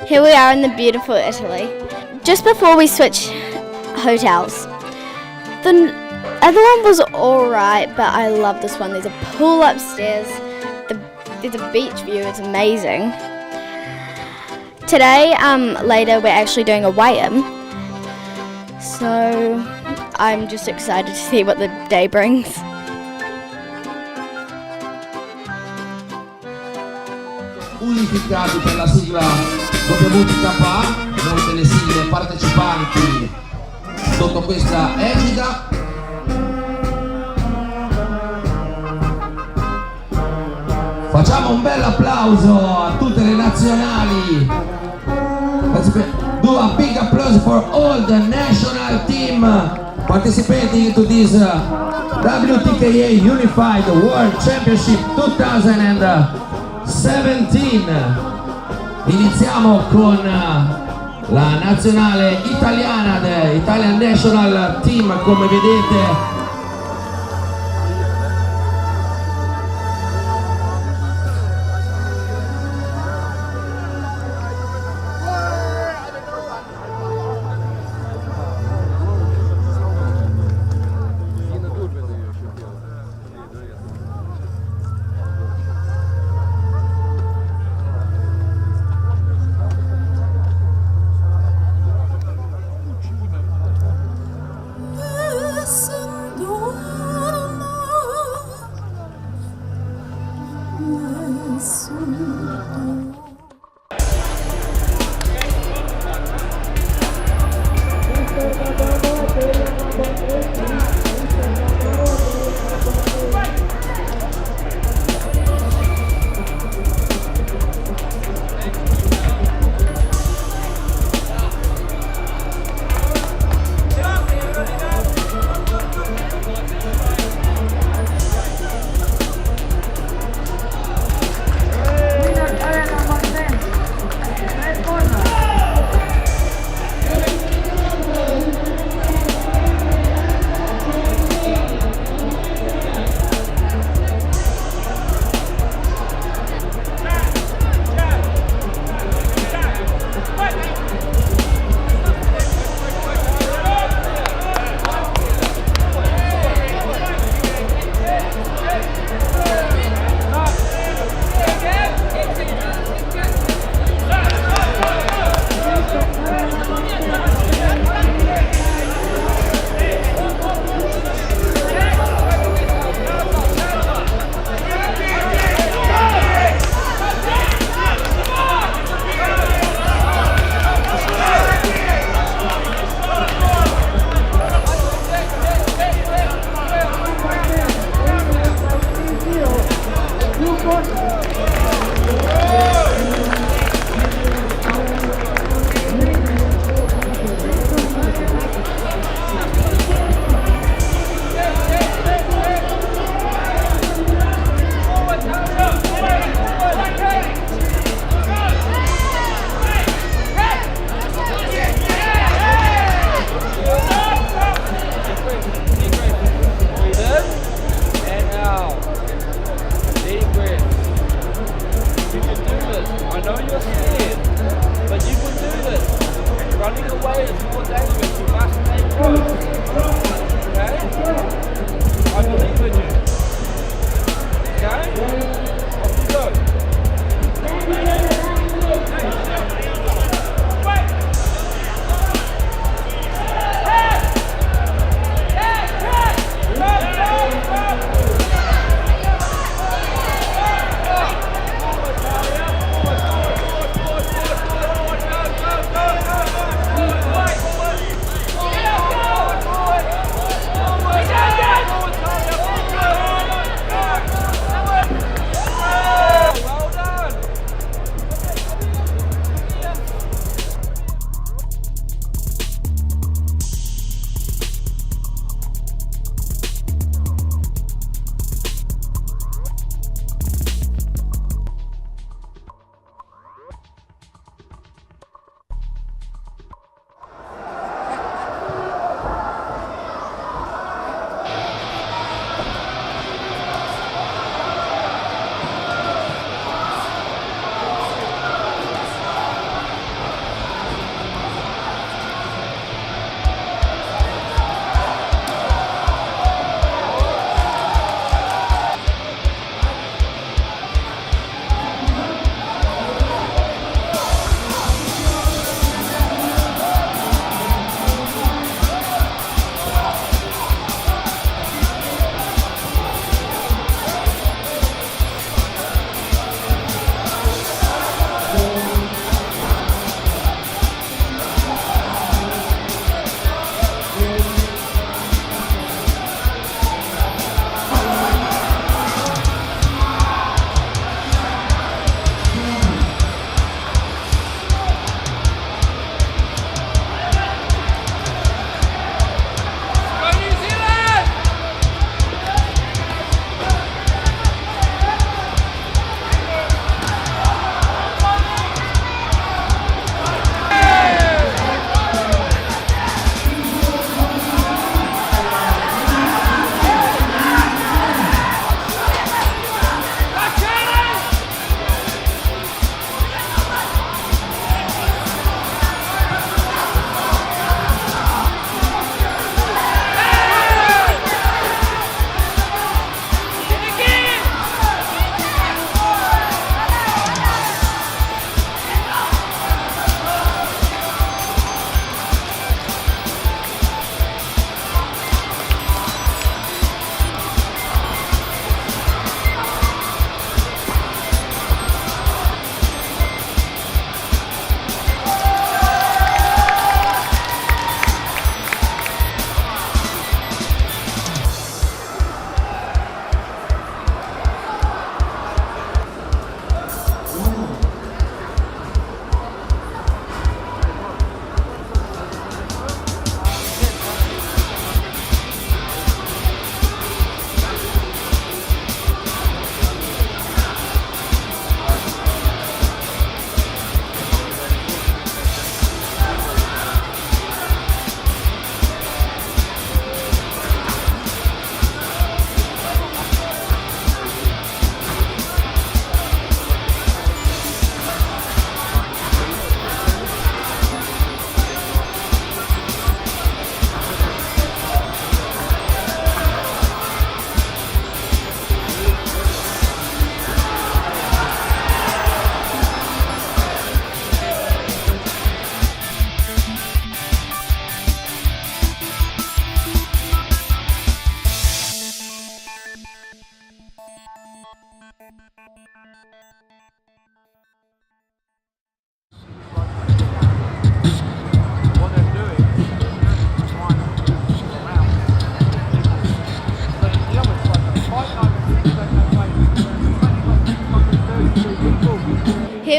Here we are in the beautiful Italy. Just before we switch hotels, the other one was alright, but I love this one. There's a pool upstairs, there's a beach view, it's amazing. Today, later, we're actually doing a weigh-in, so I'm just excited to see what the day brings. Unificati per la sigla WTKA, molte le sigle partecipanti sotto questa egida. Facciamo un bel applauso a tutte le nazionali. Let's do a big applause for all the national team participating to this WTKA Unified World Championship 2017. Iniziamo con la nazionale italiana, the Italian National Team, come vedete.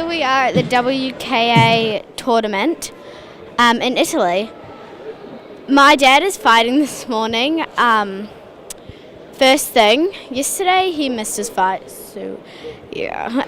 we are at the WKA tournament in Italy. My dad is fighting this morning. First thing, yesterday he missed his fight, so yeah.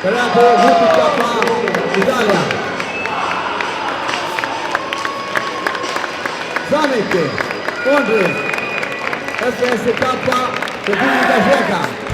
Karate WKF Italia. Zamek contro FSK Repubblica Ceca.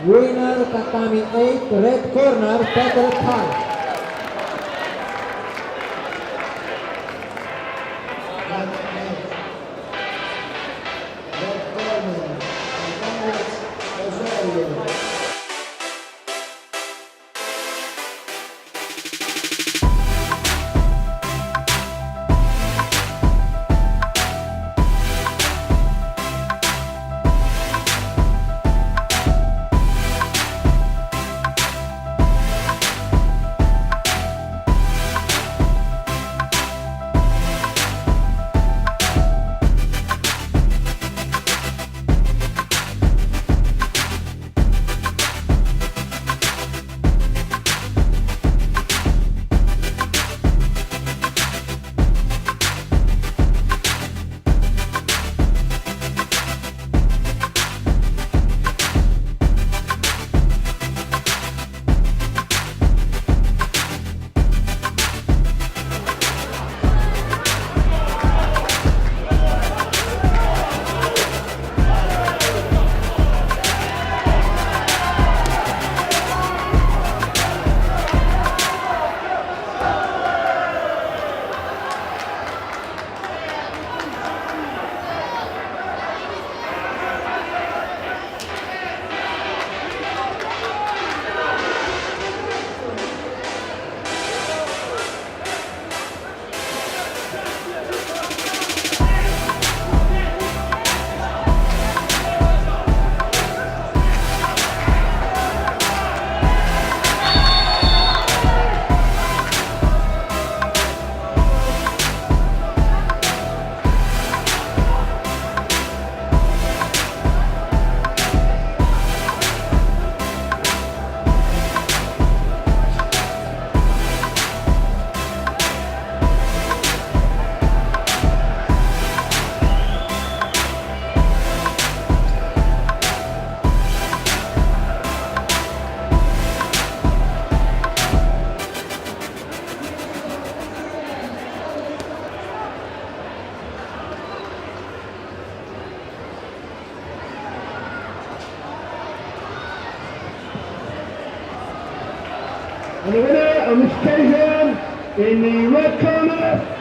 Winner tatami 8, red corner, Peter Pan. And the winner on this occasion, in the red corner,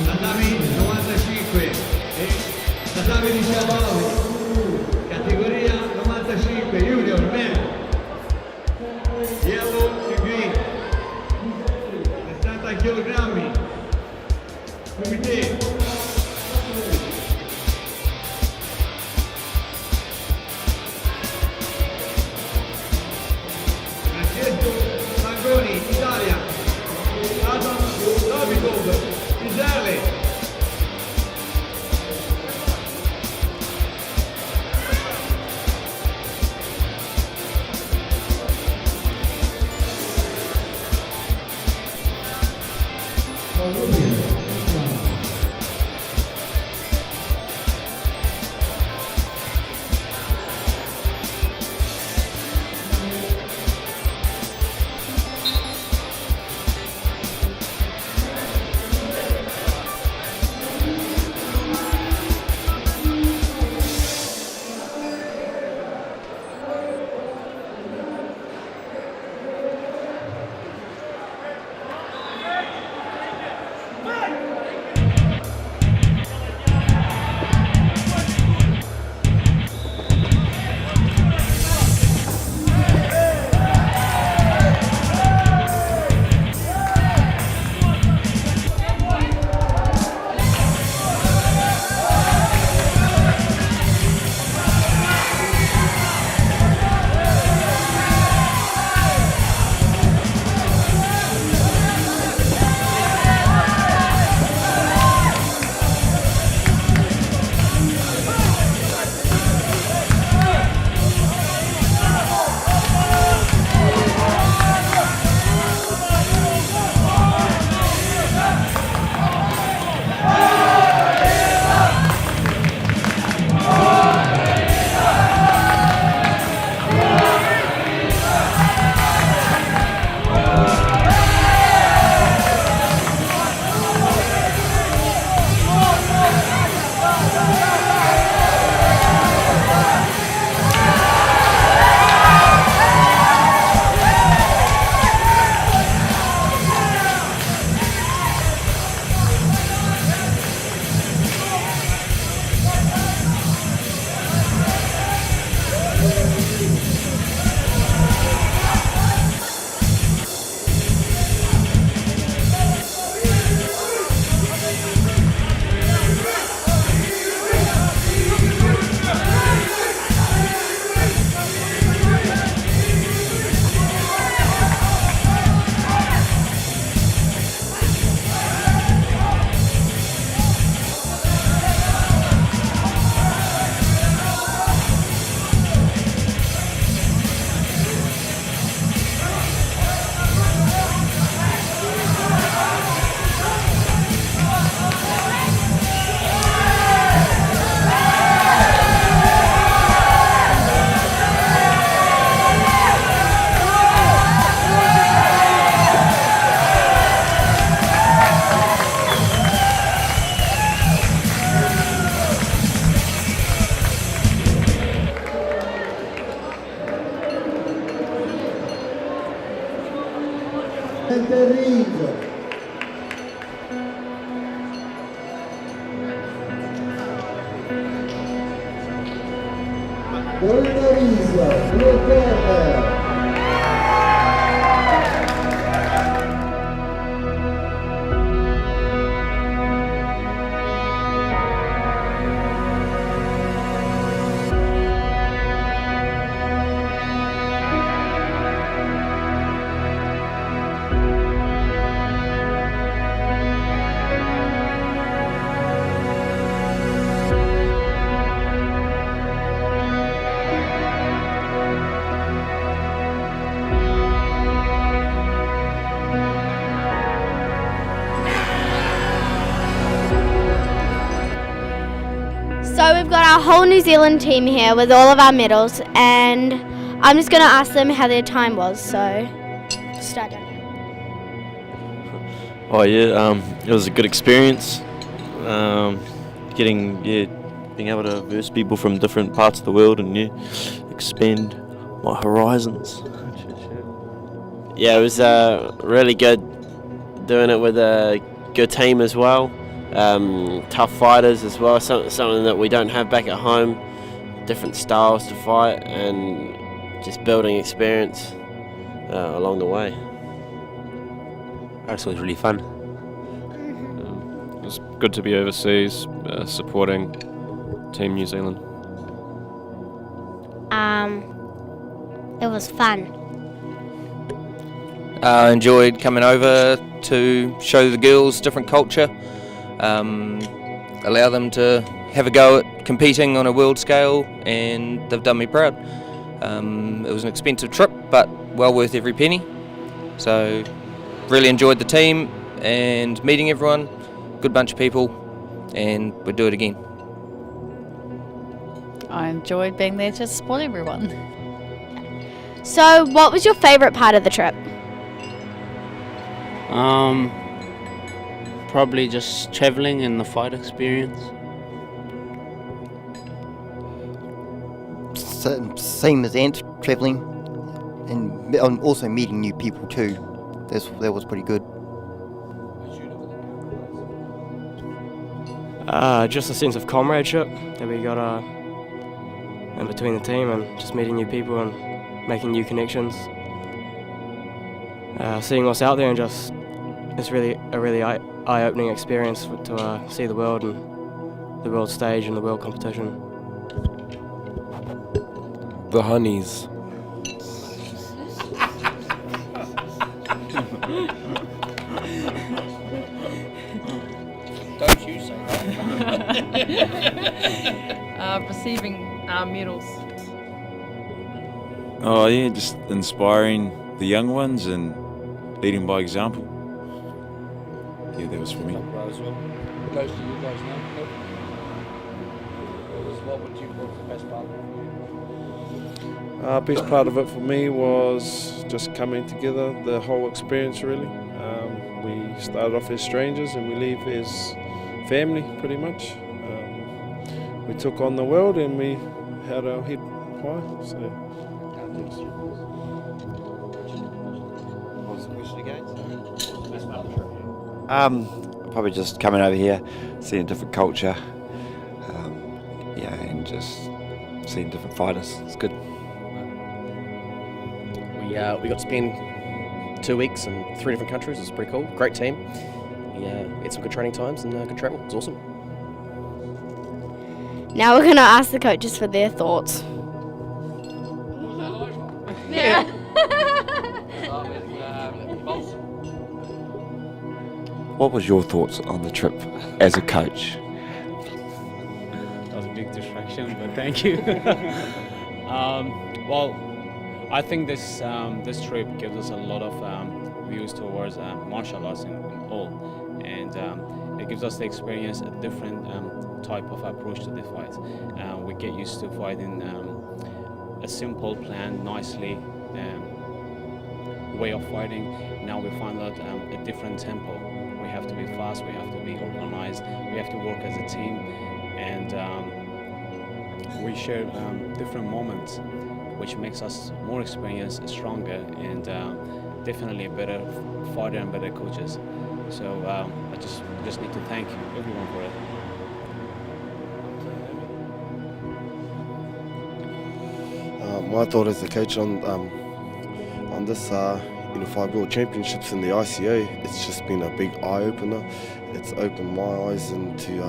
Tatami 95 e tatami 19, categoria 95 junior men, yellow to green, 60 kg, comité. Francesco Mangoni, Italia, Adam Davidov, Israele. Center ring. Corner, blue corner. So we've got our whole New Zealand team here with all of our medals, and I'm just going to ask them how their time was. So start down here. Oh yeah, it was a good experience. Being able to verse people from different parts of the world and expand my horizons. Yeah, it was really good doing it with a good team as well. Tough fighters as well, something that we don't have back at home. Different styles to fight and just building experience along the way. Actually, it was really fun. It was good to be overseas, supporting Team New Zealand. It was fun. I enjoyed coming over to show the girls different culture, allow them to have a go at competing on a world scale, and they've done me proud. It was an expensive trip, but well worth every penny. So really enjoyed the team and meeting everyone, good bunch of people, and we'd do it again. I enjoyed being there to support everyone. So what was your favourite part of the trip? Probably just travelling and the fight experience. Same as Ant, travelling and also meeting new people too. That was pretty good. Just a sense of comradeship that we got in between the team, and just meeting new people and making new connections. Seeing what's out there, and just it's really a really eye-opening experience to see the world and the world stage and the world competition. The honeys. Don't you say that. Receiving medals. Oh yeah, just inspiring the young ones and leading by example. Yeah, that was for me. Goes to you guys now. What would you call the best part? Best part of it for me was just coming together, the whole experience really. We started off as strangers and we leave as family pretty much. We took on the world and we had our head high. So. What's the question again? Probably just coming over here, seeing a different culture, and just seeing different fighters. It's good. We got to spend 2 weeks in 3 different countries. It was pretty cool. Great team. We had some good training times and good travel. It was awesome. Now we're going to ask the coaches for their thoughts. Yeah. What was your thoughts on the trip as a coach? That was a big distraction, but thank you. Well, I think this trip gives us a lot of views towards martial arts in all, and it gives us the experience a different type of approach to the fight. We get used to fighting a simple plan, nicely way of fighting. Now we find out a different tempo. We have to be fast, we have to be organized, we have to work as a team, and we share different moments, which makes us more experienced, stronger, and definitely a better fighter and better coaches. So I just need to thank everyone for it. My thought as a coach on this Unified World Championships in the ICO, it's just been a big eye-opener. It's opened my eyes into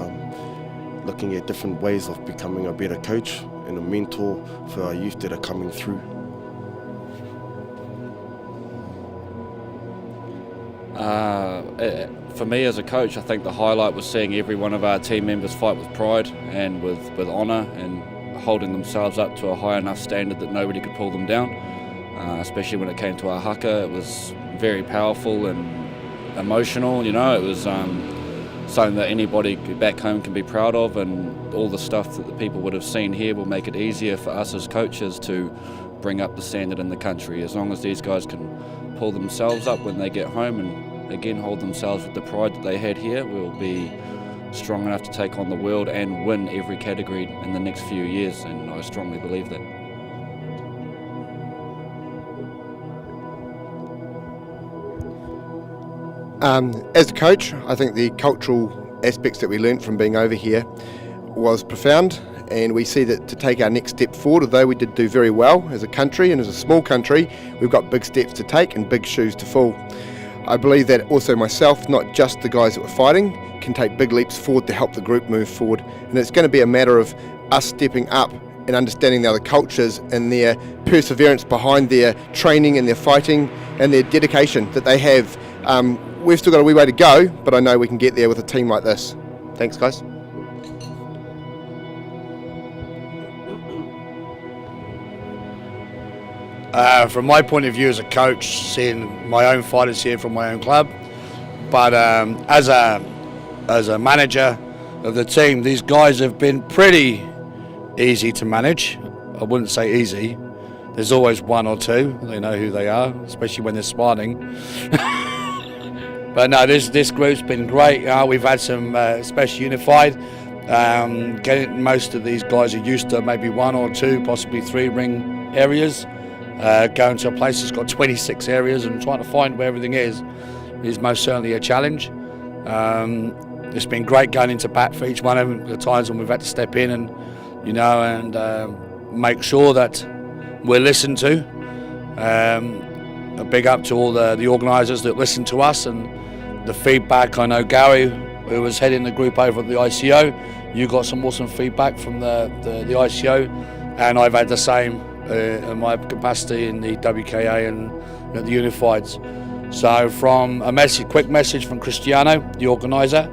looking at different ways of becoming a better coach and a mentor for our youth that are coming through. For me as a coach, I think the highlight was seeing every one of our team members fight with pride and with honour, and holding themselves up to a high enough standard that nobody could pull them down. Especially when it came to our haka, it was very powerful and emotional. You know, it was something that anybody back home can be proud of, and all the stuff that the people would have seen here will make it easier for us as coaches to bring up the standard in the country. As long as these guys can pull themselves up when they get home and again hold themselves with the pride that they had here, we'll be strong enough to take on the world and win every category in the next few years, and I strongly believe that. As a coach, I think the cultural aspects that we learnt from being over here was profound, and we see that to take our next step forward, although we did do very well as a country and as a small country, we've got big steps to take and big shoes to fill. I believe that also myself, not just the guys that were fighting, can take big leaps forward to help the group move forward, and it's going to be a matter of us stepping up and understanding the other cultures and their perseverance behind their training and their fighting and their dedication that they have. We've still got a wee way to go, but I know we can get there with a team like this. Thanks, guys. From my point of view as a coach, seeing my own fighters here from my own club, but as a manager of the team, these guys have been pretty easy to manage. I wouldn't say easy. There's always one or two. They know who they are, especially when they're sparring. But no, this group's been great. We've had some especially unified. Getting most of these guys are used to maybe 1 or 2, possibly 3 ring areas. Going to a place that's got 26 areas and trying to find where everything is most certainly a challenge. It's been great going into bat for each one of them. The times when we've had to step in and make sure that we're listened to. A big up to all the organisers that listen to us and the feedback. I know Gary, who was heading the group over at the ICO, you got some awesome feedback from the ICO, and I've had the same in my capacity in the WKA and the Unifieds. So from a quick message from Cristiano, the organiser,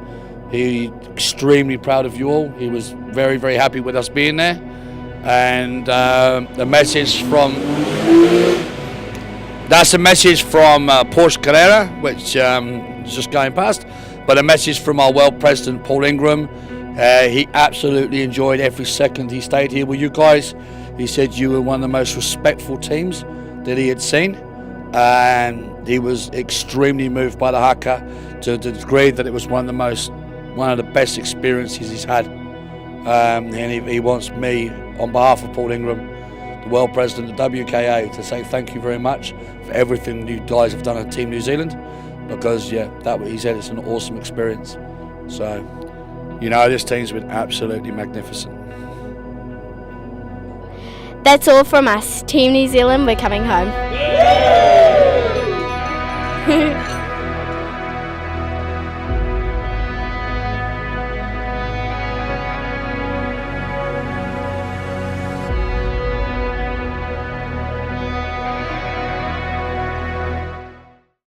he's extremely proud of you all. He was very, very happy with us being there. And the message from Porsche Carrera, which is just going past, but a message from our world president Paul Ingram. He absolutely enjoyed every second he stayed here with you guys. He said you were one of the most respectful teams that he had seen, and he was extremely moved by the haka to the degree that it was one of the best experiences he's had. And he wants me, on behalf of Paul Ingram, the world president of WKA, to say thank you very much for everything you guys have done at Team New Zealand, because he said it's an awesome experience. So, this team's been absolutely magnificent. That's all from us. Team New Zealand, we're coming home.